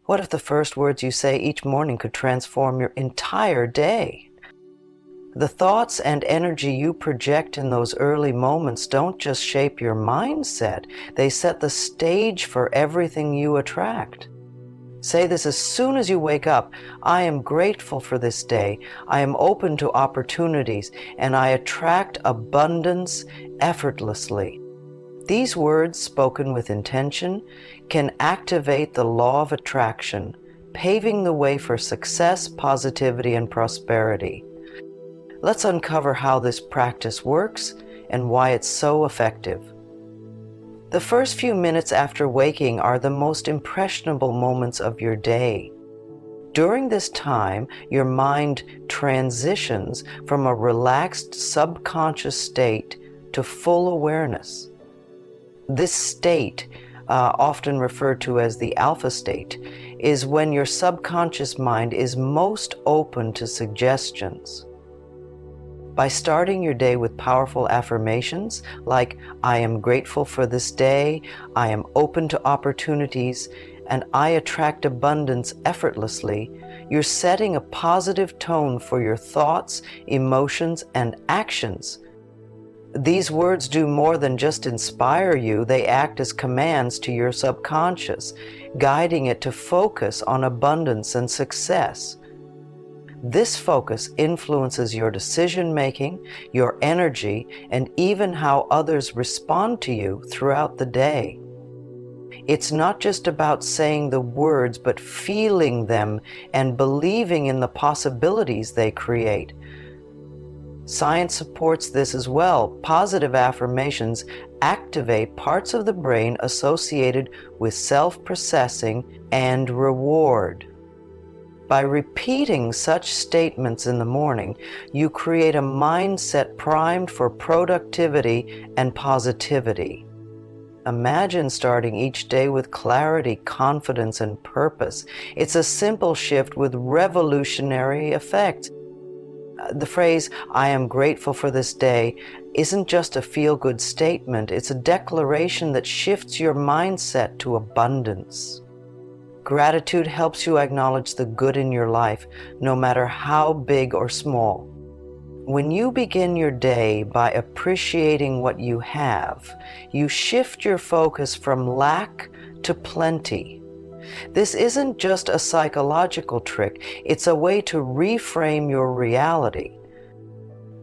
What if the first words you say each morning could transform your entire day? The thoughts and energy you project in those early moments don't just shape your mindset, they set the stage for everything you attract. Say this as soon as you wake up: I am grateful for this day, I am open to opportunities, and I attract abundance effortlessly. These words, spoken with intention, can activate the law of attraction, paving the way for success, positivity, and prosperity. Let's uncover how this practice works and why it's so effective. The first few minutes after waking are the most impressionable moments of your day. During this time, your mind transitions from a relaxed subconscious state to full awareness. This state, often referred to as the alpha state, is when your subconscious mind is most open to suggestions. By starting your day with powerful affirmations like "I am grateful for this day," "I am open to opportunities," and "I attract abundance effortlessly," you're setting a positive tone for your thoughts, emotions, and actions. These words do more than just inspire you, they act as commands to your subconscious, guiding it to focus on abundance and success. This focus influences your decision-making, your energy, and even how others respond to you throughout the day. It's not just about saying the words, but feeling them and believing in the possibilities they create. Science supports this as well. Positive affirmations activate parts of the brain associated with self-processing and reward. By repeating such statements in the morning, you create a mindset primed for productivity and positivity. Imagine starting each day with clarity, confidence, and purpose. It's a simple shift with revolutionary effects. The phrase, "I am grateful for this day," isn't just a feel-good statement, it's a declaration that shifts your mindset to abundance. Gratitude helps you acknowledge the good in your life, no matter how big or small. When you begin your day by appreciating what you have, you shift your focus from lack to plenty. This isn't just a psychological trick, it's a way to reframe your reality.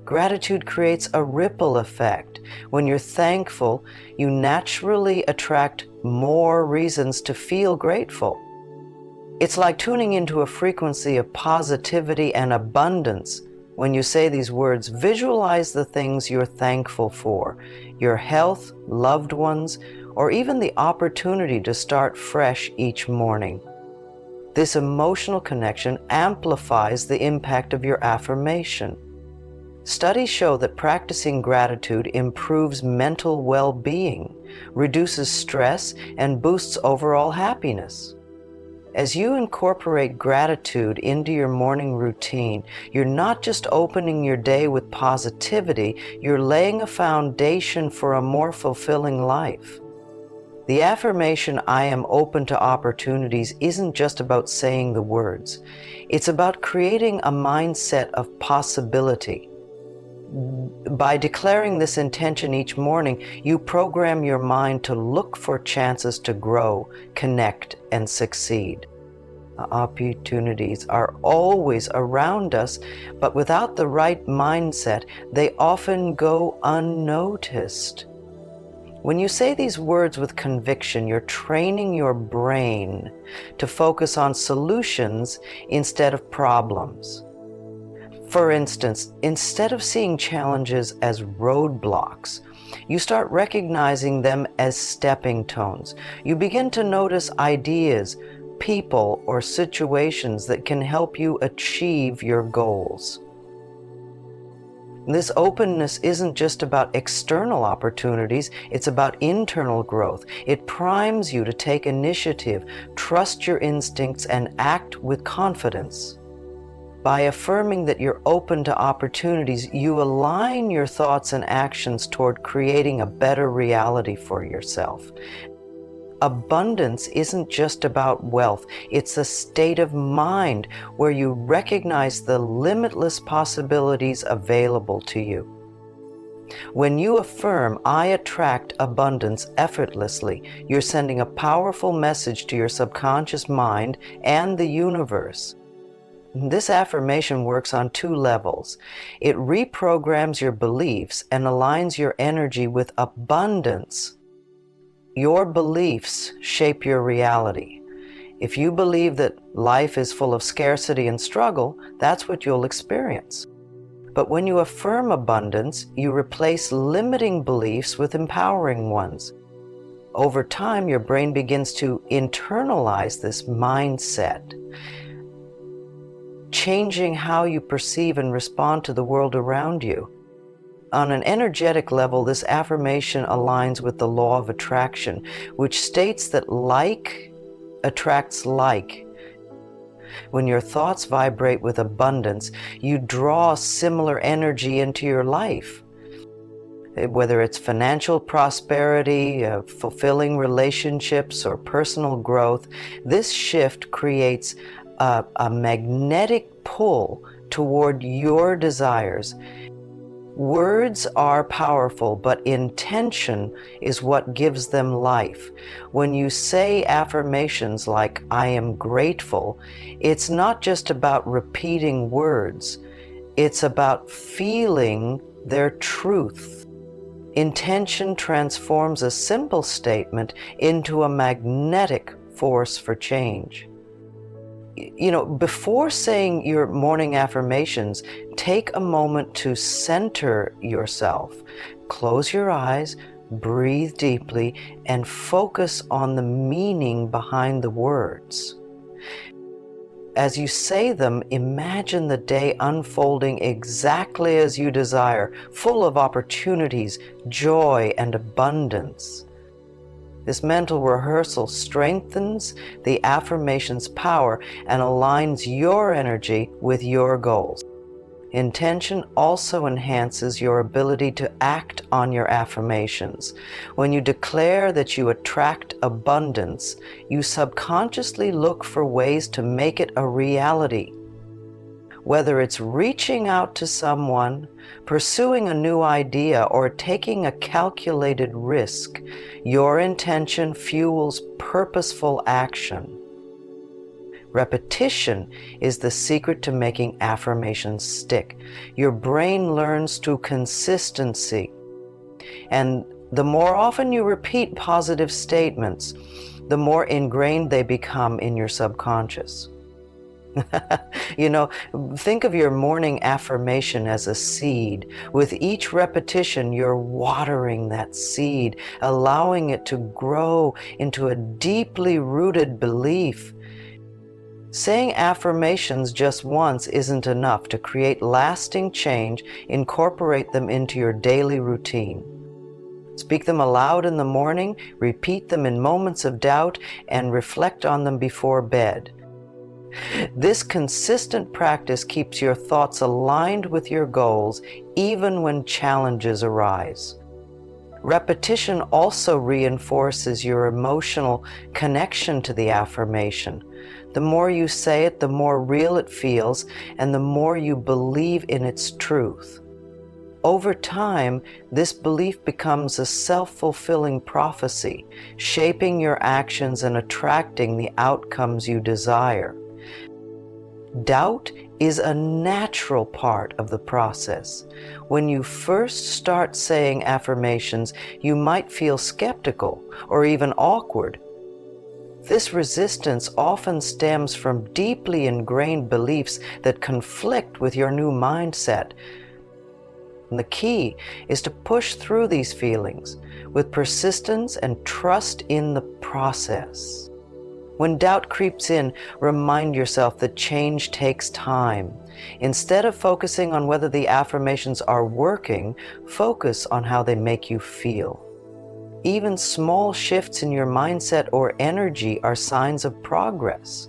Gratitude creates a ripple effect. When you're thankful, you naturally attract more reasons to feel grateful. It's like tuning into a frequency of positivity and abundance. When you say these words, visualize the things you're thankful for: your health, loved ones, or even the opportunity to start fresh each morning. This emotional connection amplifies the impact of your affirmation. Studies show that practicing gratitude improves mental well-being, reduces stress, and boosts overall happiness. As you incorporate gratitude into your morning routine, you're not just opening your day with positivity, you're laying a foundation for a more fulfilling life. The affirmation, "I am open to opportunities," isn't just about saying the words. It's about creating a mindset of possibility. By declaring this intention each morning, you program your mind to look for chances to grow, connect, and succeed. Opportunities are always around us, but without the right mindset, they often go unnoticed. When you say these words with conviction, you're training your brain to focus on solutions instead of problems. For instance, instead of seeing challenges as roadblocks, you start recognizing them as stepping stones. You begin to notice ideas, people, or situations that can help you achieve your goals. This openness isn't just about external opportunities, it's about internal growth. It primes you to take initiative, trust your instincts, and act with confidence. By affirming that you're open to opportunities, you align your thoughts and actions toward creating a better reality for yourself. Abundance isn't just about wealth, it's a state of mind where you recognize the limitless possibilities available to you. When you affirm, "I attract abundance effortlessly," you're sending a powerful message to your subconscious mind and the universe. This affirmation works on two levels. It reprograms your beliefs and aligns your energy with abundance. Your beliefs shape your reality. If you believe that life is full of scarcity and struggle, that's what you'll experience. But when you affirm abundance, you replace limiting beliefs with empowering ones. Over time, your brain begins to internalize this mindset, changing how you perceive and respond to the world around you. On an energetic level, this affirmation aligns with the law of attraction, which states that like attracts like. When your thoughts vibrate with abundance, you draw similar energy into your life. Whether it's financial prosperity, fulfilling relationships, or personal growth, this shift creates a magnetic pull toward your desires. Words are powerful, but intention is what gives them life. When you say affirmations like, "I am grateful," it's not just about repeating words. It's about feeling their truth. Intention transforms a simple statement into a magnetic force for change. Before saying your morning affirmations, take a moment to center yourself. Close your eyes, breathe deeply, and focus on the meaning behind the words. As you say them, imagine the day unfolding exactly as you desire, full of opportunities, joy, and abundance. This mental rehearsal strengthens the affirmation's power and aligns your energy with your goals. Intention also enhances your ability to act on your affirmations. When you declare that you attract abundance, you subconsciously look for ways to make it a reality. Whether it's reaching out to someone, pursuing a new idea, or taking a calculated risk, your intention fuels purposeful action. Repetition is the secret to making affirmations stick. Your brain learns through consistency. And the more often you repeat positive statements, the more ingrained they become in your subconscious. Think of your morning affirmation as a seed. With each repetition, you're watering that seed, allowing it to grow into a deeply rooted belief. Saying affirmations just once isn't enough. To create lasting change, incorporate them into your daily routine. Speak them aloud in the morning, repeat them in moments of doubt, and reflect on them before bed. This consistent practice keeps your thoughts aligned with your goals, even when challenges arise. Repetition also reinforces your emotional connection to the affirmation. The more you say it, the more real it feels, and the more you believe in its truth. Over time, this belief becomes a self-fulfilling prophecy, shaping your actions and attracting the outcomes you desire. Doubt is a natural part of the process. When you first start saying affirmations, you might feel skeptical or even awkward. This resistance often stems from deeply ingrained beliefs that conflict with your new mindset. And the key is to push through these feelings with persistence and trust in the process. When doubt creeps in, remind yourself that change takes time. Instead of focusing on whether the affirmations are working, focus on how they make you feel. Even small shifts in your mindset or energy are signs of progress.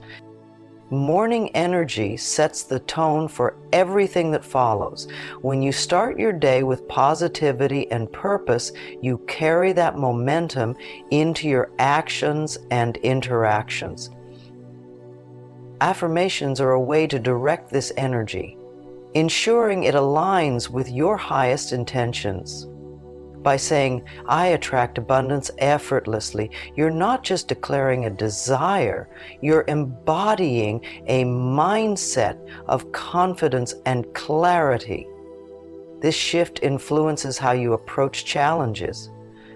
Morning energy sets the tone for everything that follows. When you start your day with positivity and purpose, you carry that momentum into your actions and interactions. Affirmations are a way to direct this energy, ensuring it aligns with your highest intentions. By saying, "I attract abundance effortlessly," you're not just declaring a desire, you're embodying a mindset of confidence and clarity. This shift influences how you approach challenges,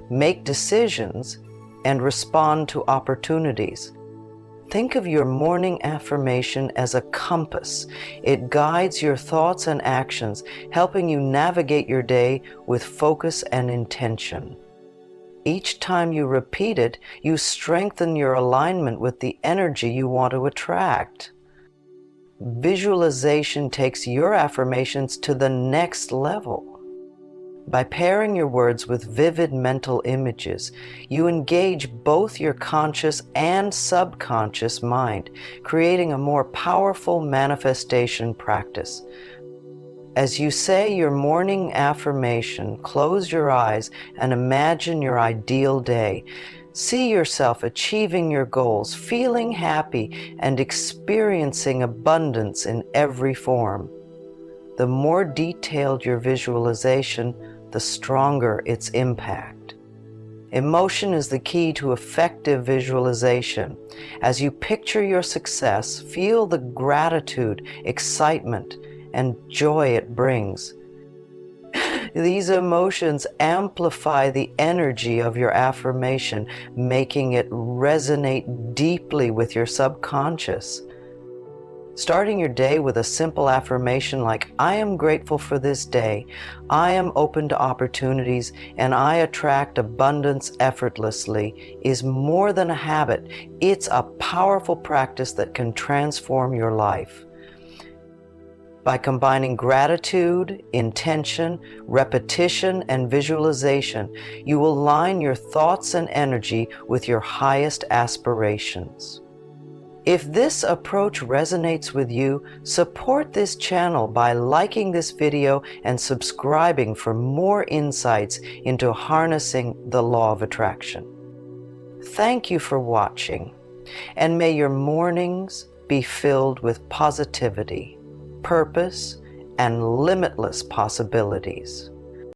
make decisions, and respond to opportunities. Think of your morning affirmation as a compass. It guides your thoughts and actions, helping you navigate your day with focus and intention. Each time you repeat it, you strengthen your alignment with the energy you want to attract. Visualization takes your affirmations to the next level. By pairing your words with vivid mental images, you engage both your conscious and subconscious mind, creating a more powerful manifestation practice. As you say your morning affirmation, close your eyes and imagine your ideal day. See yourself achieving your goals, feeling happy, and experiencing abundance in every form. The more detailed your visualization, the stronger its impact. Emotion is the key to effective visualization. As you picture your success, feel the gratitude, excitement, and joy it brings. These emotions amplify the energy of your affirmation, making it resonate deeply with your subconscious. Starting your day with a simple affirmation like, "I am grateful for this day, I am open to opportunities, and I attract abundance effortlessly," is more than a habit. It's a powerful practice that can transform your life. By combining gratitude, intention, repetition, and visualization, you will align your thoughts and energy with your highest aspirations. If this approach resonates with you, support this channel by liking this video and subscribing for more insights into harnessing the law of attraction. Thank you for watching, and may your mornings be filled with positivity, purpose, and limitless possibilities.